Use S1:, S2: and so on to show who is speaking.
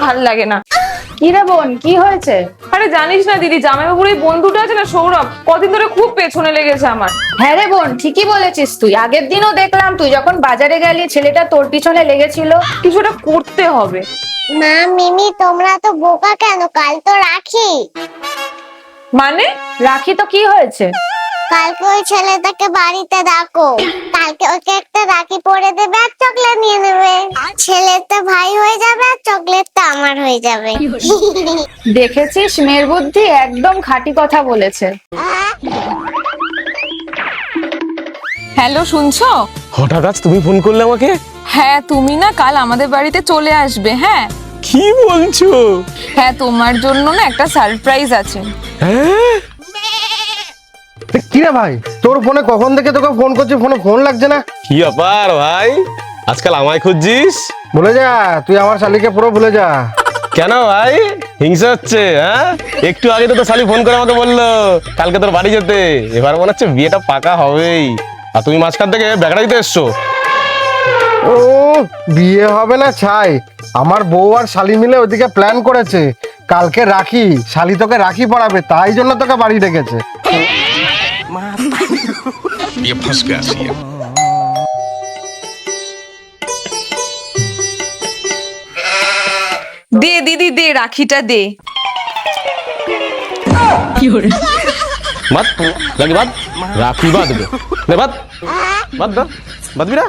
S1: ভাল লাগে না।
S2: কি রে বোন, কি হয়েছে?
S1: আরে জানিস না দিদি, জামাইবাবুর এই বন্ধুটা আছে না সৌরভ, কদিন ধরে খুব পেছনে লেগেছে আমার।
S2: হ্যাঁ রে বোন, ঠিকই বলেছিস তুই। আগের দিনও দেখলাম তুই যখন বাজারে গেলি ছেলেটা তোর পিছনে লেগেছিল।
S1: কিছুটা করতে হবে।
S3: মা মিমি তোমরা তো বোকা কেন? কাল তো রাখি।
S1: মানে?
S2: রাখি তো কি হয়েছে?
S3: কালকে ওই ছেলেটাকে বাড়িতে ডাকো। কালকে ওকে একটা রাখি পরে দেবে আর চকলেট নিয়ে নেবে। ছেলেটা ভাই হয়ে যাবে আর চকলেটটা আমার হয়ে যাবে।
S2: দেখেছিস, মেয়ের বুদ্ধি একদম খাঁটি কথা বলেছে।
S1: হ্যালো, শুনছো?
S4: হঠাৎ আজ তুমি ফোন করলে আমাকে?
S1: হ্যাঁ, তুমি না কাল আমাদের বাড়িতে চলে আসবে। হ্যাঁ
S4: কি বলছো?
S1: হ্যাঁ, তোমার জন্য না একটা সারপ্রাইজ আছে।
S4: হ্যাঁ,
S5: কি রে ভাই, তোর ফোনে কখন থেকে তোকে ফোন করছি, ফোনে ফোন লাগছে না?
S4: কি ব্যাপার ভাই, আজকাল আমায় খুঁজছিস?
S5: ভুলে যা, তুই আমার শালিকে পুরো ভুলে যা।
S4: কেন ভাই, হিংসা হচ্ছে? হ্যাঁ, একটু আগে তো তোর শালি ফোন করে আমাকে বললো কালকে তোর বাড়ি যেতে। এবার মনে হচ্ছে বিয়েটা পাকা হবেই, আর তুমি মাঝখান থেকে বেগড়া দিতে এসছো।
S5: ও, বিয়ে হবে না ছাই, আমার বউ আর শালি মিলে ওইদিকে প্ল্যান করেছে কালকে রাখি, শালি তোকে রাখি পড়াবে, তাই জন্য তোকে বাড়ি ডেকেছে।
S6: ये फंस गया सी
S1: দে দিদি দে, রাখিটা দে।
S4: বাদ লাগে, বাদ রাখি, বাদ দে, বাদ বাদ, বাদ বিরা।